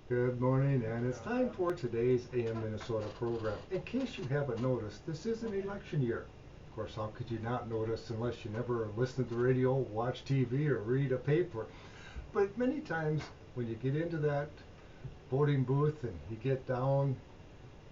Good morning, and it's time for today's AM Minnesota program. In case you haven't noticed, this is an election year. Of course, how could you not notice unless you never listen to the radio, watch TV, or read a paper? But many times when you get into that voting booth and you get down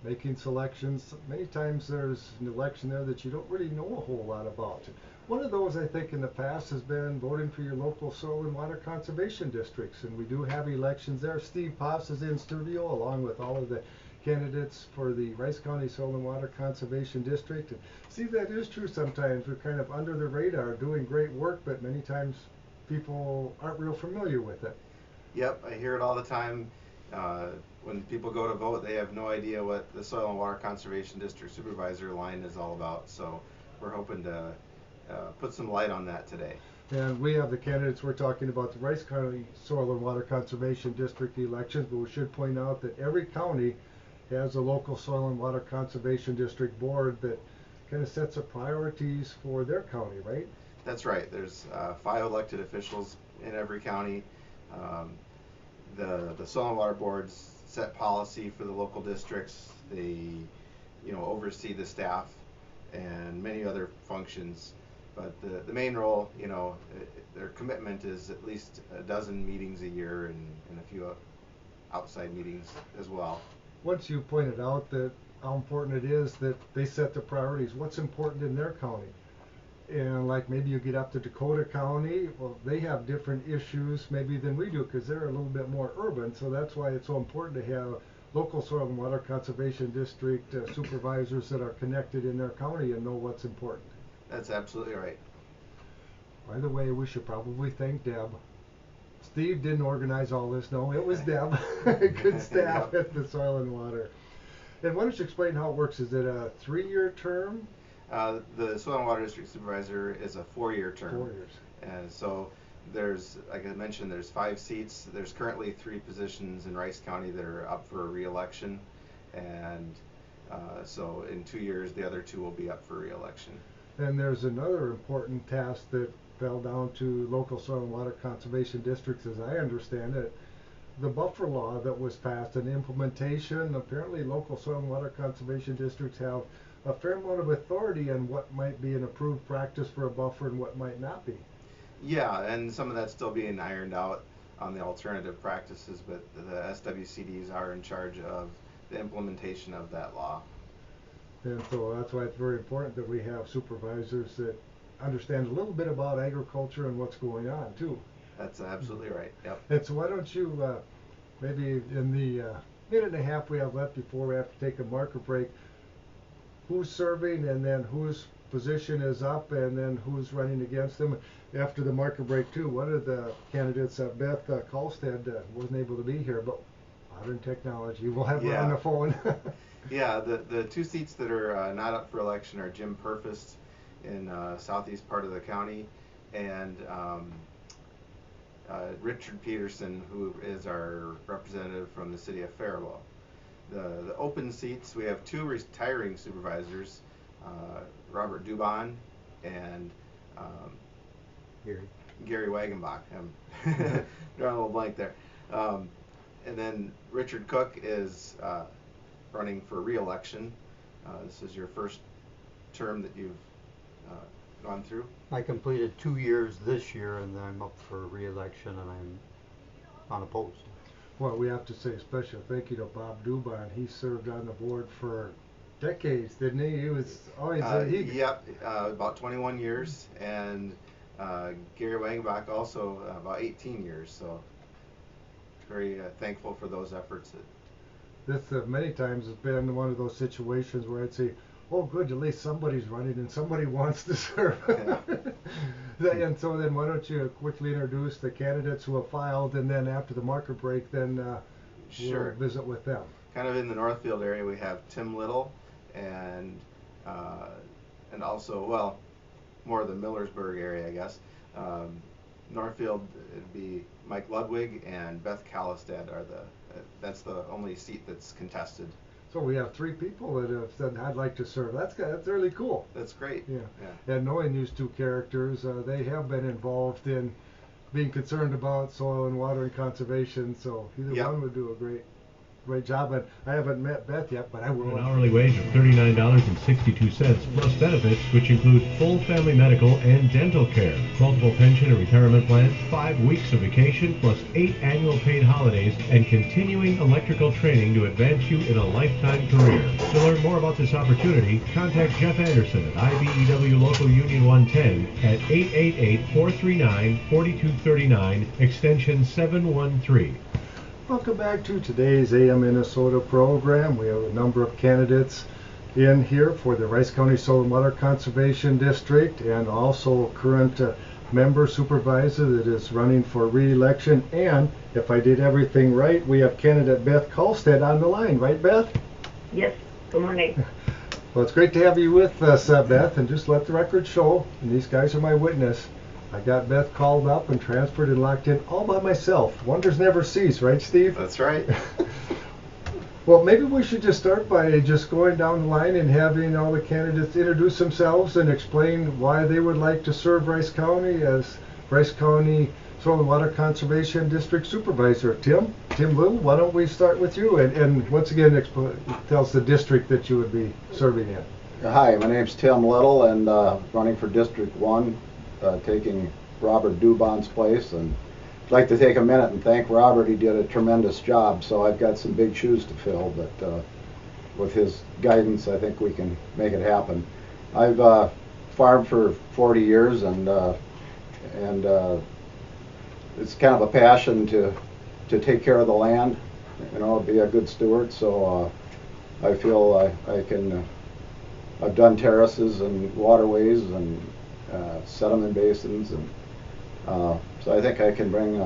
making selections, many times there's an election there that you don't really know a whole lot about. One of those, I think, in the past has been voting for your local soil and water conservation districts, and we do have elections there. Steve Pahs is in studio along with all of the candidates for the Rice County Soil and Water Conservation District. And Steve, that is true sometimes. We're kind of under the radar doing great work, but many times people aren't real familiar with it. Yep, I hear it all the time. Uh, when people go to vote, they have no idea what the Soil and Water Conservation District Supervisor line is all about. So we're hoping to put some light on that today. And we have the candidates, we're talking about the Rice County Soil and Water Conservation District elections, but we should point out that every county has a local soil and water conservation district board that kind of sets the priorities for their county, right? That's right. There's 5 elected officials in every county. Um, the soil and water boards set policy for the local districts. They, oversee the staff and many other functions. But the main role, their commitment is at least a dozen meetings a year and a few outside meetings as well. Once you pointed out that how important it is that they set the priorities, what's important in their county? And like maybe you get up to Dakota County, well, they have different issues maybe than we do because they're a little bit more urban. So that's why it's so important to have local soil and water conservation district supervisors that are connected in their county and know what's important. That's absolutely right. By the way, we should probably thank Deb. Steve didn't organize all this, no, it was Deb. Good staff at the Soil and Water. And why don't you explain how it works? Is it a 3-year term? The Soil and Water District Supervisor is a 4-year term. 4 years. And so there's, like I mentioned, there's 5 seats. There's currently 3 positions in Rice County that are up for re-election. And so in 2 years, the other 2 will be up for re-election. And there's another important task that fell down to local soil and water conservation districts, as I understand it. The buffer law that was passed and implementation, apparently local soil and water conservation districts have a fair amount of authority on what might be an approved practice for a buffer and what might not be. Yeah, and some of that's still being ironed out on the alternative practices, but the SWCDs are in charge of the implementation of that law. And so that's why it's very important that we have supervisors that understand a little bit about agriculture and what's going on too. That's absolutely right. Yep. And so why don't you maybe in the minute and a half we have left before we have to take a marker break, who's serving and then whose position is up and then who's running against them. After the marker break too, one of the candidates, Beth Kallestad, wasn't able to be here, but modern technology, we'll have her on the phone. Yeah, the 2 seats that are not up for election are Jim Purfist in southeast part of the county and Richard Peterson, who is our representative from the city of Faribault. The open seats, we have 2 retiring supervisors, Robert Dubon and Gary Wagenbach. I'm drawing a little blank there. And then Richard Cook is running for re-election. This is your first term that you've gone through. I completed 2 years this year, and then I'm up for re-election, and I'm unopposed. Well, we have to say a special thank you to Bob Dubon. He served on the board for decades, didn't he? He was always Yep, about 21 years, and Gary Wagenbach also about 18 years. So very thankful for those efforts. This many times has been one of those situations where I'd say, oh good, at least somebody's running and somebody wants to serve. Yeah. And so then why don't you quickly introduce the candidates who have filed, and then after the marker break then Sure. we'll visit with them. Kind of in the Northfield area we have Tim Little and also, well, more of the Millersburg area, I guess. Northfield, it'd be Mike Ludwig and Beth Kallestad are that's the only seat that's contested. So we have 3 people that have said, I'd like to serve. That's really cool. That's great. Yeah. Yeah. And knowing these 2 characters, they have been involved in being concerned about soil and water and conservation. So either Yep. one would do a great job. And I haven't met Beth yet, but I will. An hourly wage of $39.62 plus benefits, which include full family medical and dental care, multiple pension and retirement plans, 5 weeks of vacation, plus 8 annual paid holidays, and continuing electrical training to advance you in a lifetime career. To learn more about this opportunity, contact Jeff Anderson at IBEW Local Union 110 at 888-439-4239, extension 713. Welcome back to today's AM Minnesota program. We have a number of candidates in here for the Rice County Soil and Water Conservation District, and also a current member supervisor that is running for re-election. And if I did everything right, we have candidate Beth Kallestad on the line, right, Beth? Yes, good morning. Well, it's great to have you with us, Beth, and just let the record show, and these guys are my witness, I got Beth called up and transferred and locked in all by myself. Wonders never cease, right, Steve? That's right. Well, maybe we should just start by just going down the line and having all the candidates introduce themselves and explain why they would like to serve Rice County as Rice County Soil and Water Conservation District Supervisor. Tim Little, why don't we start with you? And once again, tell us the district that you would be serving in. Hi, my name's Tim Little, and running for District 1, taking Robert Dubon's place. And I'd like to take a minute and thank Robert. He did a tremendous job, so I've got some big shoes to fill, but with his guidance, I think we can make it happen. I've farmed for 40 years, and it's kind of a passion to take care of the land, be a good steward. So I feel I can. I've done terraces and waterways and sediment basins, and so I think I can bring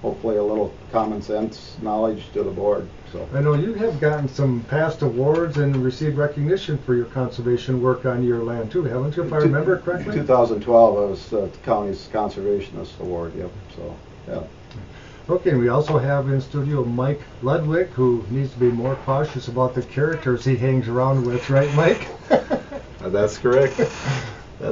hopefully a little common sense knowledge to the board. So I know you have gotten some past awards and received recognition for your conservation work on your land too, haven't you, if I remember correctly? 2012 I was the county's conservationist award. Yep. So yeah. Okay, and we also have in studio Mike Ludwig, who needs to be more cautious about the characters he hangs around with, right, Mike? That's correct.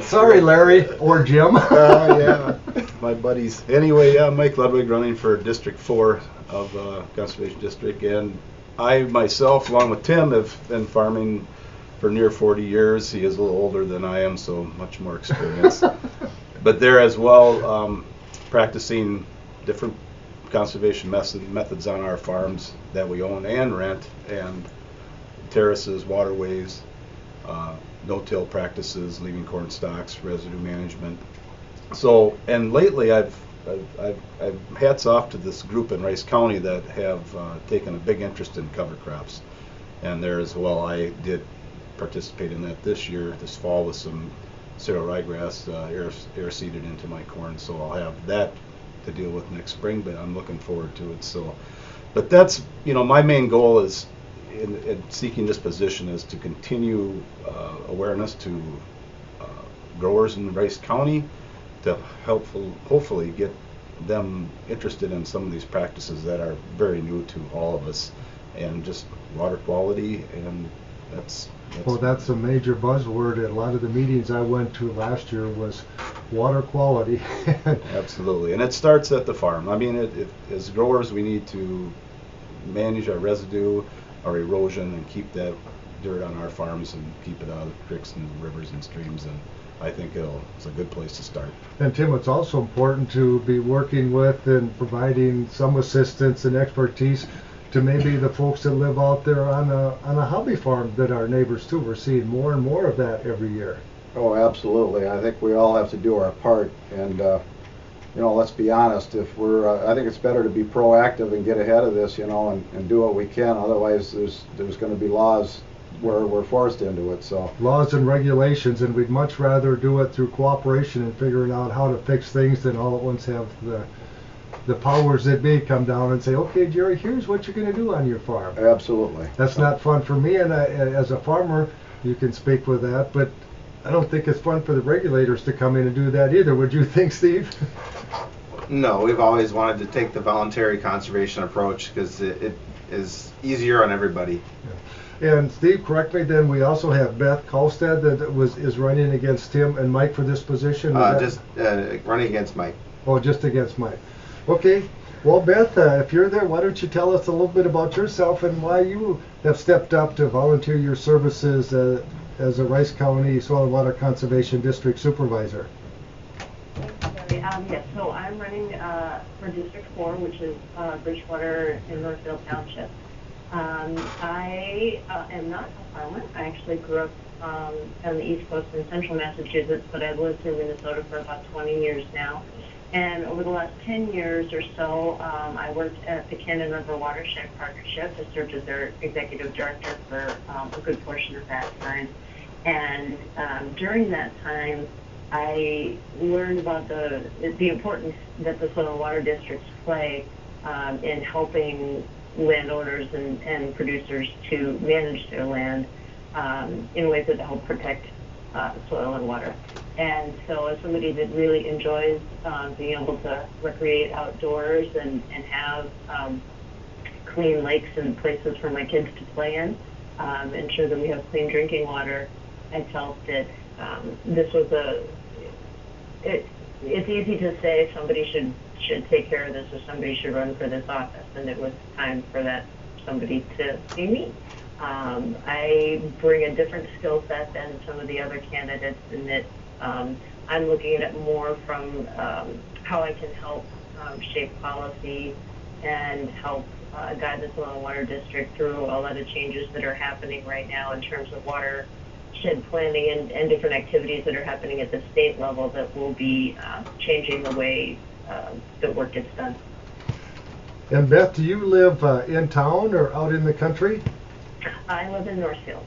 Sorry, Larry or Jim. Yeah, my buddies. Anyway, yeah, Mike Ludwig, running for District 4 of Conservation District, and I myself, along with Tim, have been farming for near 40 years. He is a little older than I am, so much more experience. But there as well, practicing different conservation methods on our farms that we own and rent, and terraces, waterways, no-till practices, leaving corn stalks, residue management. So, and lately I've hats off to this group in Rice County that have taken a big interest in cover crops, and there as well I did participate in that this fall with some cereal ryegrass air seeded into my corn, so I'll have that to deal with next spring, but I'm looking forward to it. So, but that's, my main goal is in seeking this position is to continue awareness to growers in Rice County, to hopefully get them interested in some of these practices that are very new to all of us, and just water quality, and that's well, that's a major buzzword at a lot of the meetings I went to last year was water quality. Absolutely, and it starts at the farm. I mean, as growers, we need to manage our residue, our erosion, and keep that dirt on our farms and keep it out of the creeks and rivers and streams, and I think it's a good place to start. And Tim, it's also important to be working with and providing some assistance and expertise to maybe the folks that live out there on a hobby farm that are neighbors too. We're seeing more and more of that every year. Oh, absolutely. I think we all have to do our part, and let's be honest. If I think it's better to be proactive and get ahead of this, and do what we can. Otherwise, there's going to be laws where we're forced into it. So laws and regulations, and we'd much rather do it through cooperation and figuring out how to fix things than all at once have the powers that be come down and say, okay, Jerry, here's what you're going to do on your farm. Absolutely. That's not fun for me, and as a farmer, you can speak with that, but I don't think it's fun for the regulators to come in and do that either. Would you think, Steve? No, we've always wanted to take the voluntary conservation approach because it is easier on everybody. Yeah. And Steve, correct me then, we also have Beth Kallestad that is running against Tim and Mike for this position. Just running against Mike. Oh, just against Mike. Okay. Well, Beth, if you're there, why don't you tell us a little bit about yourself and why you have stepped up to volunteer your services as a Rice County Soil and Water Conservation District Supervisor? Yes, so I'm running for District 4, which is Bridgewater in Northfield Township. I am not a farmer. I actually grew up on the East Coast in central Massachusetts, but I've lived in Minnesota for about 20 years now. And over the last 10 years or so, I worked at the Cannon River Watershed Partnership. I served as their executive director for a good portion of that time. And during that time, I learned about the importance that the soil and water districts play in helping landowners and producers to manage their land in ways that help protect soil and water. And so as somebody that really enjoys being able to recreate outdoors and have clean lakes and places for my kids to play in, ensure that we have clean drinking water, I felt that this was it's easy to say somebody should take care of this or somebody should run for this office, and it was time for that somebody to be me. I bring a different skill set than some of the other candidates in that I'm looking at it more from how I can help shape policy and help guide the Soil and Water District through a lot of changes that are happening right now in terms of watershed planning and different activities that are happening at the state level that will be changing the way that work gets done. And Beth, do you live in town or out in the country? I live in Northfield.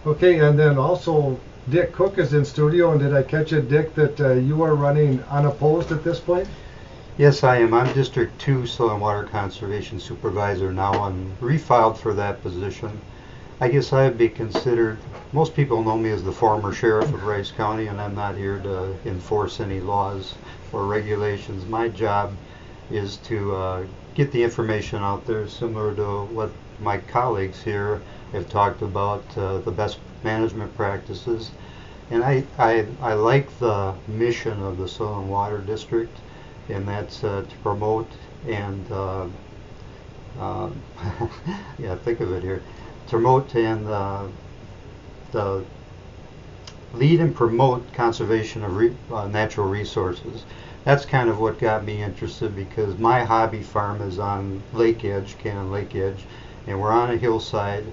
Okay, and then also Dick Cook is in studio, and did I catch it, Dick, that you are running unopposed at this point? Yes, I am. I'm District 2 Soil and Water Conservation Supervisor now. I'm refiled for that position. I guess I would be considered, most people know me as the former sheriff of Rice County, and I'm not here to enforce any laws or regulations. My job is to get the information out there, similar to what my colleagues here have talked about, the best management practices. And I like the mission of the Soil and Water District, and that's to promote and yeah, think of it here, to promote and the lead and promote conservation of natural resources. That's kind of what got me interested, because my hobby farm is on Lake Edge, Cannon Lake Edge, and we're on a hillside,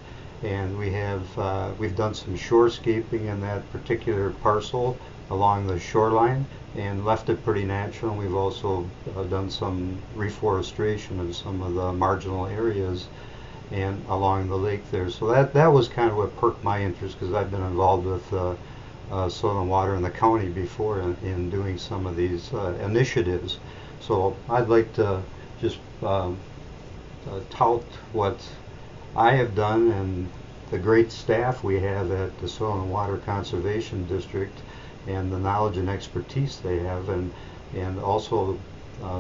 and we've done some shorescaping in that particular parcel along the shoreline and left it pretty natural. We've also done some reforestation of some of the marginal areas and along the lake there. So that was kind of what perked my interest, because I've been involved with soil and water in the county before in doing some of these initiatives. So I'd like to just tout what I have done and the great staff we have at the Soil and Water Conservation District, and the knowledge and expertise they have, and also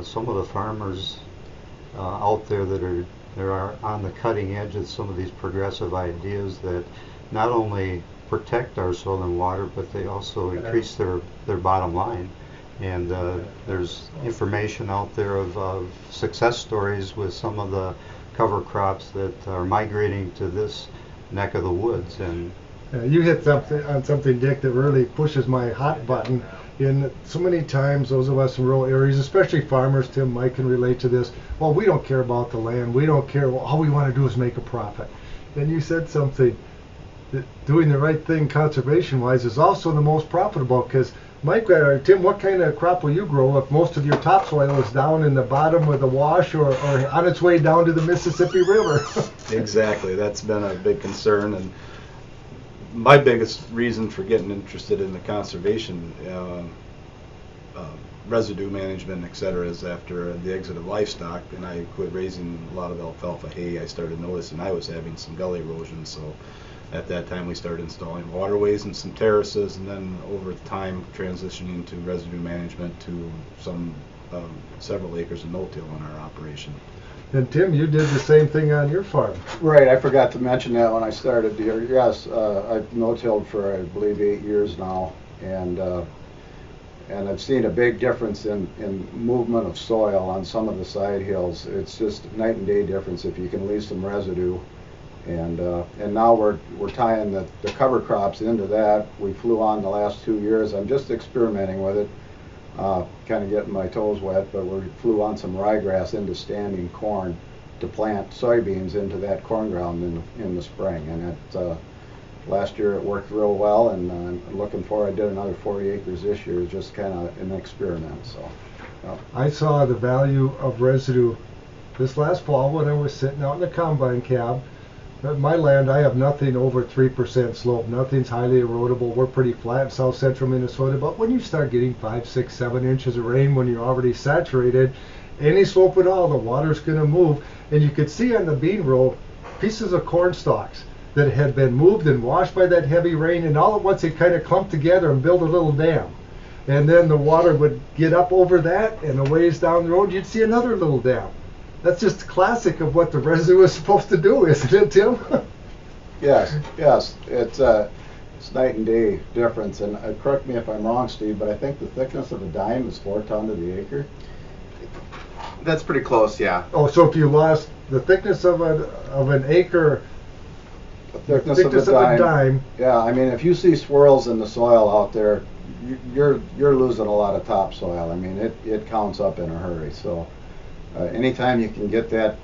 some of the farmers out there that are on the cutting edge of some of these progressive ideas that not only protect our soil and water, but they also increase their bottom line. And there's information out there of success stories with some of the cover crops that are migrating to this neck of the woods. And you hit something, Dick, that really pushes my hot button. In so many times, those of us in rural areas, especially farmers, Tim, Mike can relate to this. Well, we don't care about the land. We don't care. Well, all we want to do is make a profit. And you said something that doing the right thing conservation-wise is also the most profitable, because Mike or Tim, what kind of crop will you grow if most of your topsoil is down in the bottom of the wash or on its way down to the Mississippi River? Exactly. That's been a big concern, and my biggest reason for getting interested in the conservation, residue management, etc., is after the exit of livestock, and I quit raising a lot of alfalfa hay. I started noticing I was having some gully erosion, so at that time we started installing waterways and some terraces, and then over time transitioning to residue management to some several acres of no-till in our operation. And Tim, you did the same thing on your farm. Right, I forgot to mention that when I started here. Yes, I've no-tilled for, I believe, 8 years now, and and I've seen a big difference in movement of soil on some of the side hills. It's just night and day difference if you can leave some residue. And now we're tying the cover crops into that. We flew on the last 2 years. I'm just experimenting with it, kind of getting my toes wet, but we flew on some ryegrass into standing corn to plant soybeans into that corn ground in the spring. And it, last year it worked real well, and I'm looking forward. I did another 40 acres this year, just kind of an experiment. So I saw the value of residue this last fall when I was sitting out in the combine cab. My land, I have nothing over 3% slope. Nothing's highly erodible. We're pretty flat in south central Minnesota. But when you start getting 5, 6, 7 inches of rain, when you're already saturated, any slope at all, the water's going to move. And you could see on the bean row pieces of corn stalks that had been moved and washed by that heavy rain, and all at once it kind of clumped together and built a little dam. And then the water would get up over that, and a ways down the road you'd see another little dam. That's just classic of what the residue is supposed to do, isn't it, Tim? Yes. It's night and day difference. And correct me if I'm wrong, Steve, but I think the thickness of a dime is 4 ton to the acre. That's pretty close, yeah. Oh, so if you lost the thickness of an acre, The thickness of a dime. Yeah, I mean, if you see swirls in the soil out there, you're losing a lot of topsoil. I mean, it counts up in a hurry. So anytime you can get that,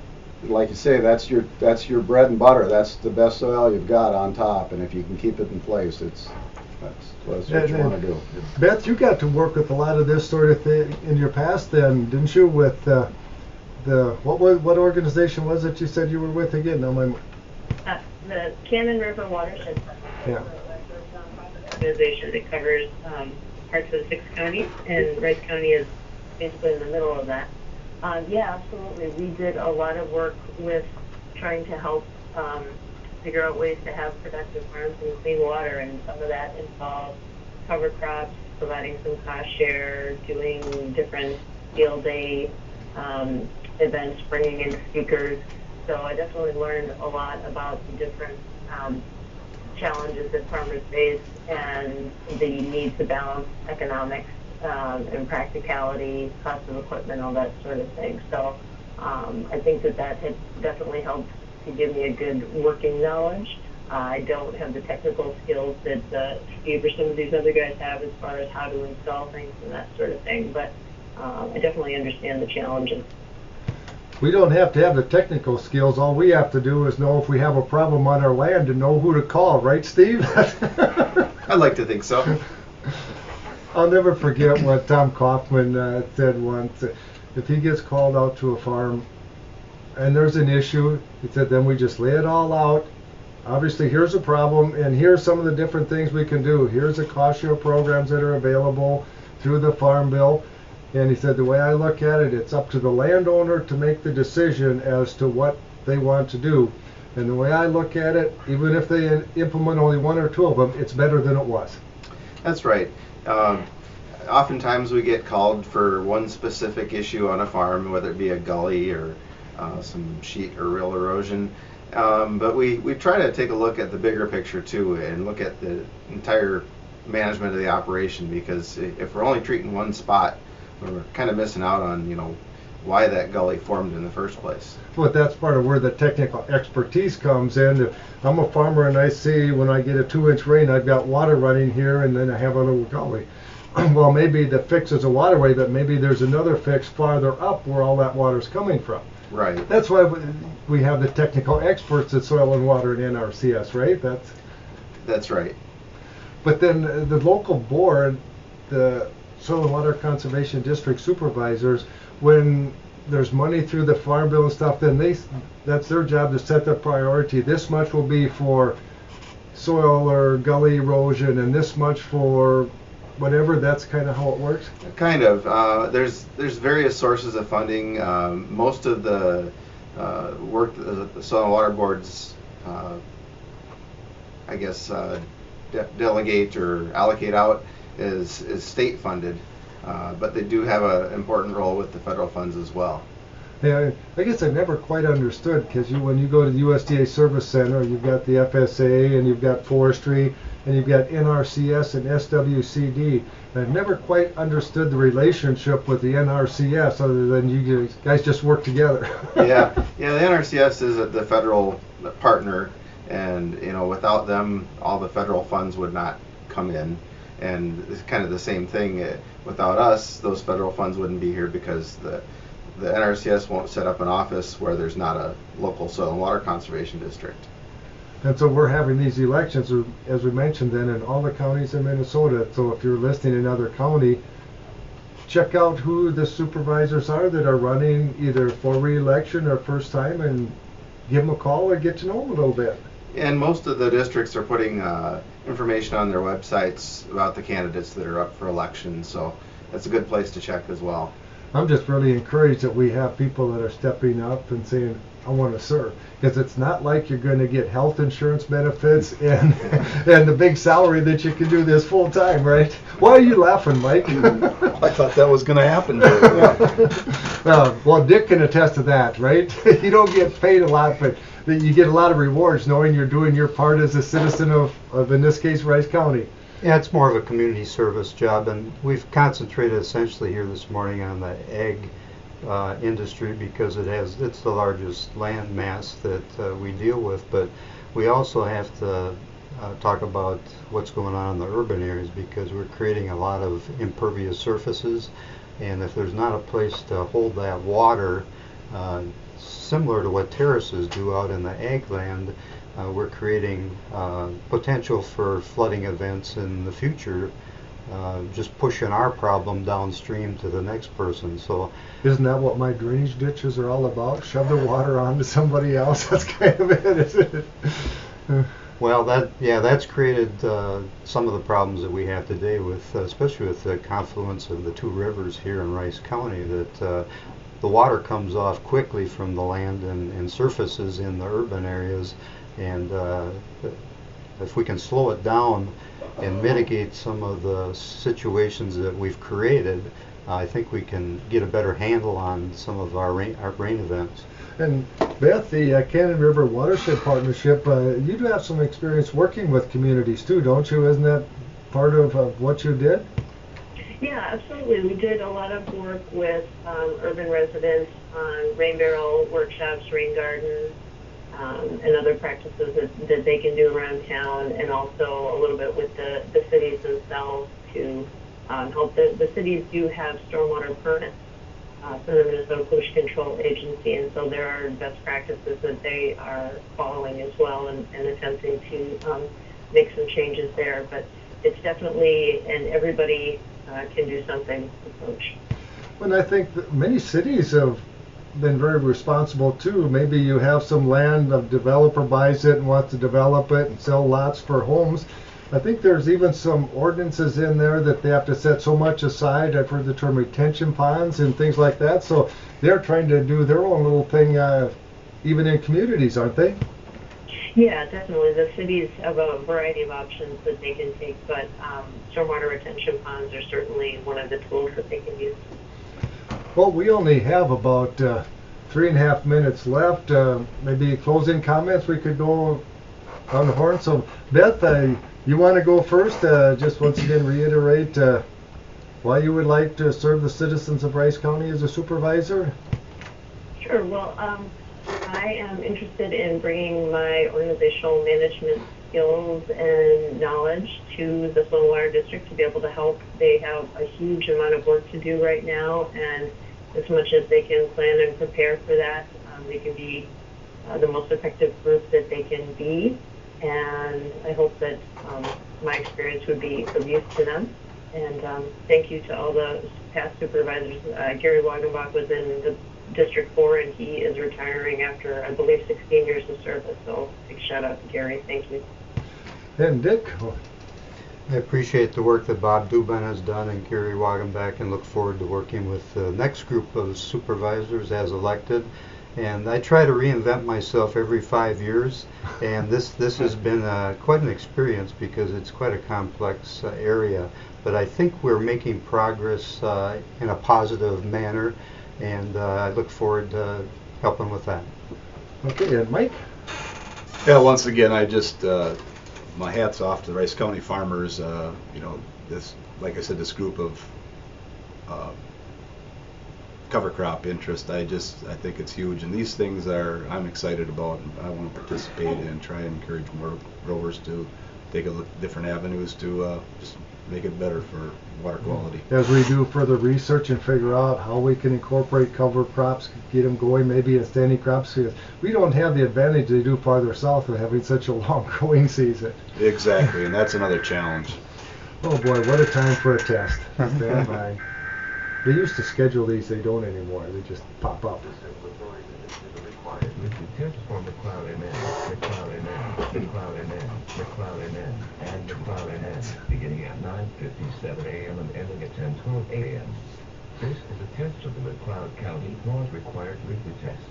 like you say, that's your bread and butter. That's the best soil you've got on top, and if you can keep it in place, that's what you want to do. Beth, you got to work with a lot of this sort of thing in your past, then, didn't you? With what organization was it you said you were with again? No, the Cannon River Watershed Fund. Yeah. It's a nonprofit organization that covers parts of the 6 counties, and Rice County is basically in the middle of that. Yeah, absolutely. We did a lot of work with trying to help figure out ways to have productive farms and clean water, and some of that involved cover crops, providing some cost share, doing different field day events, bringing in speakers. So I definitely learned a lot about the different challenges that farmers face and the need to balance economics and practicality, cost of equipment, all that sort of thing. So I think that had definitely helped to give me a good working knowledge. I don't have the technical skills that Steve or some of these other guys have as far as how to install things and that sort of thing, but I definitely understand the challenges. We don't have to have the technical skills. All we have to do is know if we have a problem on our land and know who to call, right, Steve? I'd like to think so. I'll never forget what Tom Kaufman said once. If he gets called out to a farm and there's an issue, he said, then we just lay it all out. Obviously, here's a problem, and here's some of the different things we can do. Here's the cost share programs that are available through the Farm Bill. And he said, the way I look at it, it's up to the landowner to make the decision as to what they want to do. And the way I look at it, even if they implement only 1 or 2 of them, it's better than it was. That's right. Oftentimes we get called for one specific issue on a farm, whether it be a gully or some sheet or rill erosion. But we try to take a look at the bigger picture too, and look at the entire management of the operation, because if we're only treating one spot, we're kind of missing out on, why that gully formed in the first place. But that's part of where the technical expertise comes in. If I'm a farmer and I see when I get a 2-inch rain, I've got water running here and then I have a little gully. Well, maybe the fix is a waterway, but maybe there's another fix farther up where all that water's coming from. Right. That's why we have the technical experts at Soil and Water and NRCS, right? That's right. But then the local board, the Soil and Water Conservation District Supervisors, when there's money through the Farm Bill and stuff, then that's their job to set the priority. This much will be for soil or gully erosion, and this much for whatever. That's kind of how it works. Kind of. There's various sources of funding. Most of the work that the Soil and Water Boards, delegate or allocate out is state funded, but they do have an important role with the federal funds as well. Yeah, I guess I never quite understood, because when you go to the USDA Service Center, you've got the FSA and you've got forestry and you've got NRCS and SWCD. I never quite understood the relationship with the NRCS other than you guys just work together. Yeah, the NRCS is the federal partner, and without them, all the federal funds would not come in. And it's kind of the same thing. Without us, those federal funds wouldn't be here because the NRCS won't set up an office where there's not a local soil and water conservation district. And so we're having these elections, as we mentioned, then in all the counties in Minnesota. So if you're listening in another county, check out who the supervisors are that are running either for re-election or first time, and give them a call or get to know them a little bit. And most of the districts are putting information on their websites about the candidates that are up for election, so that's a good place to check as well. I'm just really encouraged that we have people that are stepping up and saying, I want to serve. Because it's not like you're going to get health insurance benefits and and the big salary that you can do this full time, right? Why are you laughing, Mike? I thought that was going to happen. Well, Dick can attest to that, right? You don't get paid a lot, but you get a lot of rewards knowing you're doing your part as a citizen of in this case, Rice County. Yeah, it's more of a community service job, and we've concentrated essentially here this morning on the ag industry because it's the largest land mass that we deal with, but we also have to talk about what's going on in the urban areas because we're creating a lot of impervious surfaces, and if there's not a place to hold that water, similar to what terraces do out in the ag land, we're creating potential for flooding events in the future, just pushing our problem downstream to the next person. So isn't that what my drainage ditches are all about? Shove the water onto somebody else? That's kind of it, isn't it? Well, that's created some of the problems that we have today with, especially with the confluence of the two rivers here in Rice County, that the water comes off quickly from the land and surfaces in the urban areas, and if we can slow it down and mitigate some of the situations that we've created, I think we can get a better handle on some of our rain events. And Beth, the Cannon River Watershed Partnership, you do have some experience working with communities too, don't you? Isn't that part of what you did? Yeah, absolutely. We did a lot of work with urban residents on rain barrel workshops, rain gardens, and other practices that they can do around town, and also a little bit with the cities themselves to help. The cities do have stormwater permits from the Minnesota Pollution Control Agency, and so there are best practices that they are following as well and attempting to make some changes there. But it's definitely an everybody can do something approach. And I think that many cities have been very responsible too. Maybe you have some land, a developer buys it and wants to develop it and sell lots for homes. I think there's even some ordinances in there that they have to set so much aside. I've heard the term retention ponds and things like that. So they're trying to do their own little thing even in communities, aren't they? Yeah, definitely. The cities have a variety of options that they can take, but stormwater retention ponds are certainly one of the tools that they can use. Well, we only have about 3.5 minutes left. Maybe closing comments, we could go on the horn. So, Beth, you want to go first? Just once again reiterate why you would like to serve the citizens of Rice County as a supervisor? Sure. Well, I am interested in bringing my organizational management skills and knowledge to the Soil and Water District to be able to help. They have a huge amount of work to do right now, and as much as they can plan and prepare for that, they can be the most effective group that they can be. And I hope that my experience would be of use to them. And thank you to all the past supervisors. Gary Wagenbach was in the District 4, and he is retiring after, I believe, 16 years of service. So big shout out to Gary. Thank you. And Dick? I appreciate the work that Bob Dubin has done and Gary Wagenbach, and look forward to working with the next group of supervisors as elected. And I try to reinvent myself every 5 years, and this has been quite an experience because it's quite a complex area. But I think we're making progress in a positive manner, and I look forward to helping with that. Okay, and Mike? Yeah, once again, I just my hat's off to the Rice County farmers. this, like I said, this group of cover crop interest. I think it's huge, and these things I'm excited about, and I want to participate in, try and encourage more growers to take a look at different avenues to just make it better for water quality. As we do further research and figure out how we can incorporate cover crops, get them going, maybe in standing crops, because we don't have the advantage they do farther south of having such a long growing season. Exactly, and that's another challenge. Oh boy, what a time for a test. Stand by. They used to schedule these, they don't anymore. They just pop up. Test for McLeod NN, and McLeod NN, beginning at 9:57 a.m. and ending at 10:12 a.m. This is a test of the McLeod County laws required weekly test.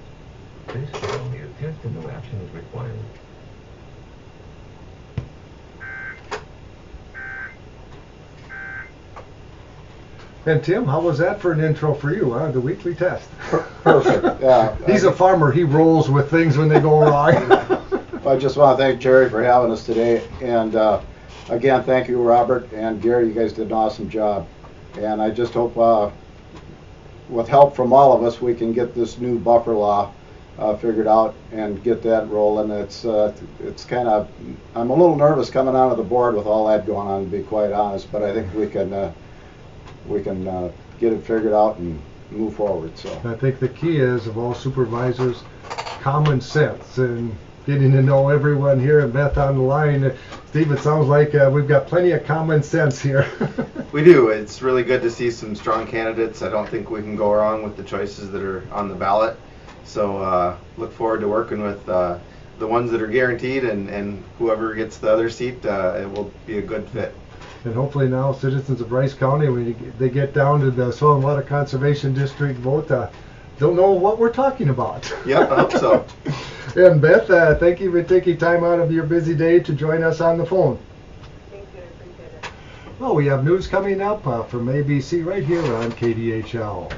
This is only a test and no action is required. And Tim, how was that for an intro for you, huh? The weekly test. Perfect. Yeah. He's a farmer. He rolls with things when they go wrong. I just want to thank Jerry for having us today, and again, thank you, Robert and Gary. You guys did an awesome job, and I just hope with help from all of us, we can get this new buffer law figured out and get that rolling. It's kind of, I'm a little nervous coming onto the board with all that going on, to be quite honest, but I think we can get it figured out and move forward. So I think the key is, of all supervisors, common sense and getting to know everyone here, and Beth on the line. Steve, it sounds like we've got plenty of common sense here. We do. It's really good to see some strong candidates. I don't think we can go wrong with the choices that are on the ballot. So look forward to working with the ones that are guaranteed, and whoever gets the other seat, it will be a good fit. And hopefully now citizens of Rice County, when they get down to the Soil and Water Conservation District vote, they'll know what we're talking about. Yep, I hope so. And Beth, thank you for taking time out of your busy day to join us on the phone. Thank you, I appreciate it. Well, we have news coming up from ABC right here on KDHL.